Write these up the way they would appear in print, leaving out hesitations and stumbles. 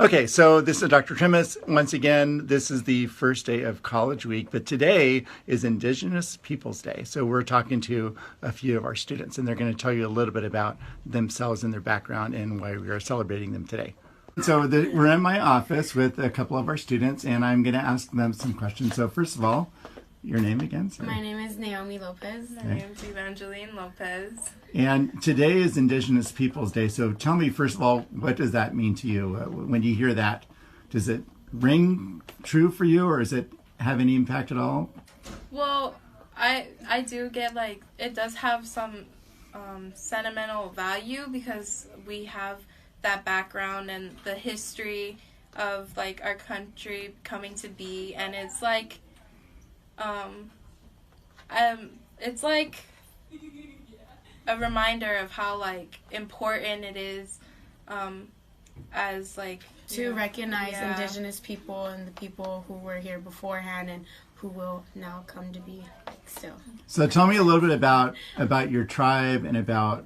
Okay, so this is Dr. Trimis. Once again, this is the first day of college week, but today is Indigenous Peoples Day. So we're talking to a few of our students, and they're going to tell you a little bit about themselves and their background and why we are celebrating them today. So we're in my office with a couple of our students, and I'm going to ask them some questions. So first of all, your name again? Sorry. My name is Naomi Lopez. My name's Evangeline Lopez. And today is Indigenous Peoples Day. So tell me, first of all, what does that mean to you? When you hear that, does it ring true for you, or does it have any impact at all? Well, I do get, like, it does have some sentimental value because we have that background and the history of, like, our country coming to be. And it's like, it's like a reminder of how, like, important it is as, like, to recognize Indigenous people and the people who were here beforehand and who will now come to be, like, still. So tell me a little bit about your tribe and about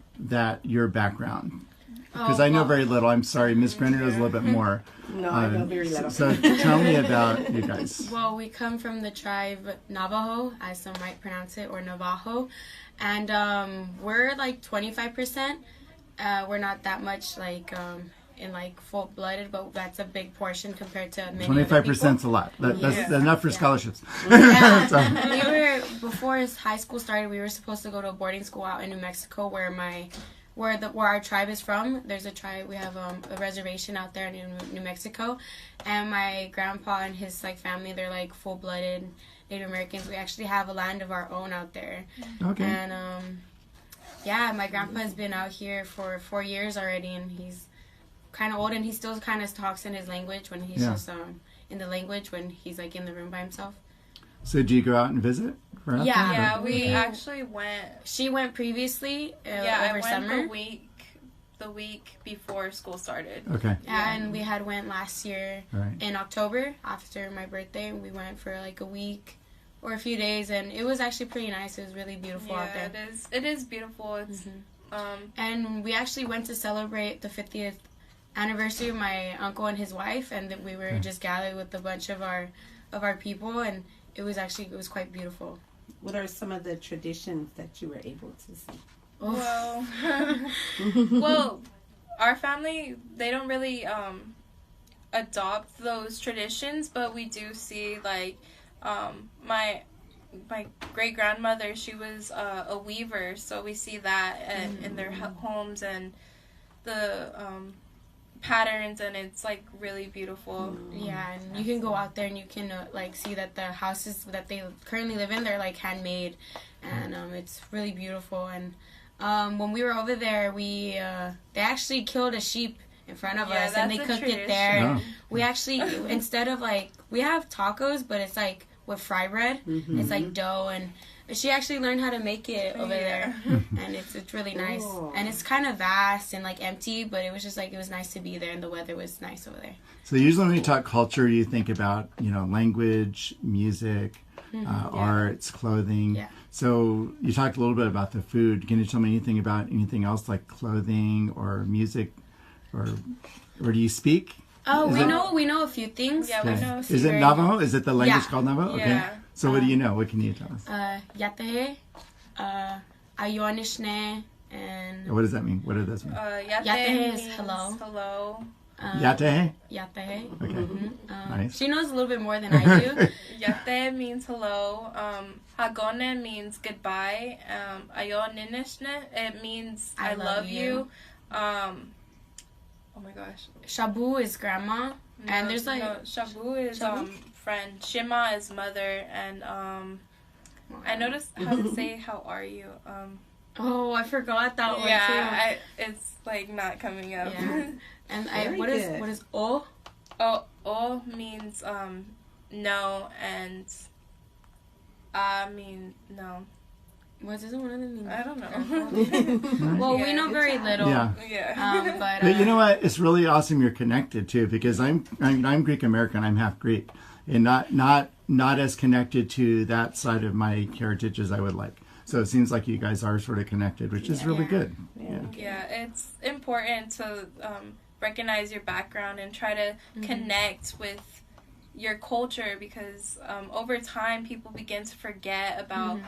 your background. Because I know very little. I'm sorry, Miss Brenner knows a little bit more. No, I know very little. So tell me about you guys. Well, we come from the tribe Navajo, as some might pronounce it, or Navajo. And we're like 25%. We're not that much like in like full-blooded, but that's a big portion compared to many 25% is a lot. That's enough for scholarships. Yeah. So. Before high school started, we were supposed to go to a boarding school out in New Mexico where our tribe is from. There's a tribe, we have a reservation out there in New Mexico, and my grandpa and his like family, they're like full-blooded Native Americans. We actually have a land of our own out there. Okay. And my grandpa has been out here for 4 years already, and he's kind of old, and he still kind of talks in his language when he's just in the language when he's like in the room by himself. So do you go out and visit? Yeah, we actually went. She went previously over summer. The week before school started. Okay. And we had went last year in October after my birthday, and we went for like a week or a few days, and it was actually pretty nice. It was really beautiful out there. It is beautiful. It's and we actually went to celebrate the 50th anniversary of my uncle and his wife, and we were just gathered with a bunch of our people, and it was quite beautiful. What are some of the traditions that you were able to see? Well, our family, they don't really adopt those traditions, but we do see, like, my great grandmother, she was a weaver, so we see that in their homes and the patterns, and it's like really beautiful. Yeah, and you can go out there and you can like see that the houses that they currently live in, they're like handmade, and it's really beautiful. And when we were over there, they actually killed a sheep in front of us, and they cooked it there. And we actually, instead of like, we have tacos, but it's like with fry bread. It's like dough, and she actually learned how to make it over there, and it's really nice. Cool. And it's kind of vast and like empty, but it was just like, it was nice to be there, and the weather was nice over there. So usually when you talk culture, you think about language, music, arts, clothing. Yeah. So you talked a little bit about the food. Can you tell me anything about anything else like clothing or music, or do you speak? Oh, we know a few things. Yeah, we know. Is it Navajo? Is it the language called Navajo? Okay. Yeah. So what do you know? What can you tell us? Yatehe, Ayonishne, and... What does that mean? What does that mean? Yatehe is hello. Hello. Yatehe? Yatehe. Okay. Nice. She knows a little bit more than I do. Yate means hello. Hagone means goodbye. Ayoninishne, it means I love you. Oh my gosh. Shabu is grandma. And there's like... No, Shabu is friend. Shima is mother. And I noticed how to say how are you. Oh, I forgot that one too. Yeah, it's like not coming up. Yeah. And what is O? O means no, and mean no. What does one of them mean? I don't know. Well, we know very little. Yeah. But you know what? It's really awesome you're connected too, because I'm Greek American. I'm half Greek, and not as connected to that side of my heritage as I would like. So it seems like you guys are sort of connected, which is really good. Yeah, it's important to recognize your background and try to connect with your culture, because over time people begin to forget about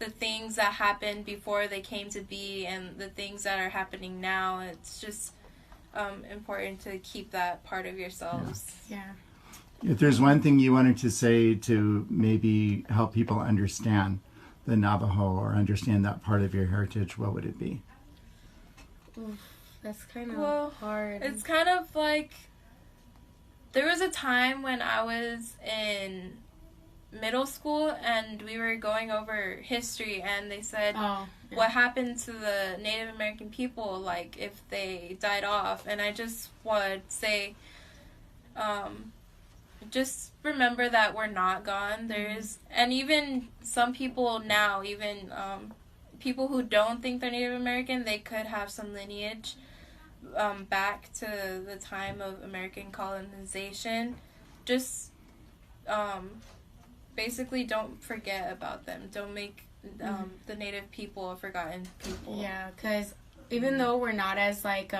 the things that happened before they came to be and the things that are happening now. It's just important to keep that part of yourselves. Yeah. If there's one thing you wanted to say to maybe help people understand the Navajo or understand that part of your heritage, what would it be? Oof, that's kind of hard. It's kind of like, there was a time when I was in middle school and we were going over history, and they said what happened to the Native American people, like if they died off. And I just would say, just remember that we're not gone. And even some people now, even people who don't think they're Native American, they could have some lineage back to the time of American colonization. Just basically don't forget about them. Don't make the Native people a forgotten people. Yeah, because even though we're not as like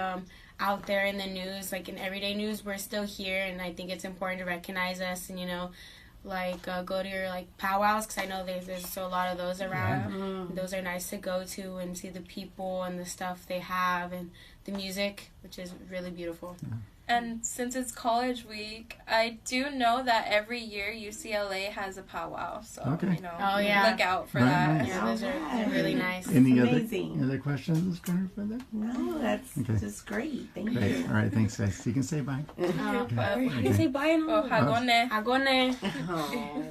out there in the news, like in everyday news, we're still here, and I think it's important to recognize us and, you know, like go to your like powwows, because I know there's a lot of those around. Those are nice to go to and see the people and the stuff they have and the music, which is really beautiful. And since it's college week, I do know that every year UCLA has a powwow, so you know, look out for that. Nice. Yeah, those are really nice. Any amazing. other questions, Connor, for that? No, that's just great. Thank Great. you. All right, thanks, guys. You can say bye. You can say bye and Hagone. Hagone. Oh.